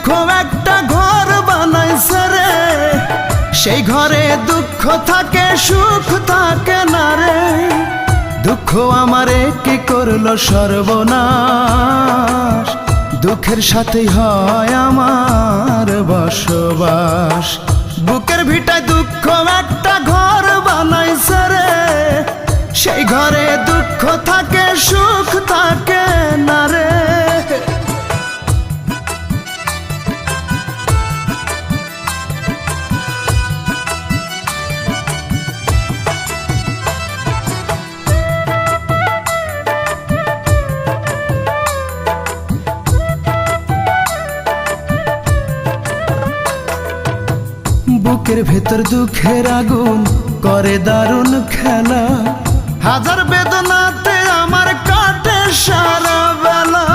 দুঃখ একটা ঘর বানাইছে রে, সেই ঘরে দুঃখ থাকে সুখ থাকে না রে। দুঃখ আমারে কি করলো সর্বনাশ, দুঃখের সাথেই হয় আমার বসবাস। বুকের ভিটায় দুঃখ একটা ঘর বানাইছে রে, সেই ঘরে দুঃখ থাকে সুখ থাকে না রে। বুকের ভেতর দুঃখের আগুন করে দারুণ খেলা, হাজার বেদনাতে আমার কাটে সারা বেলা।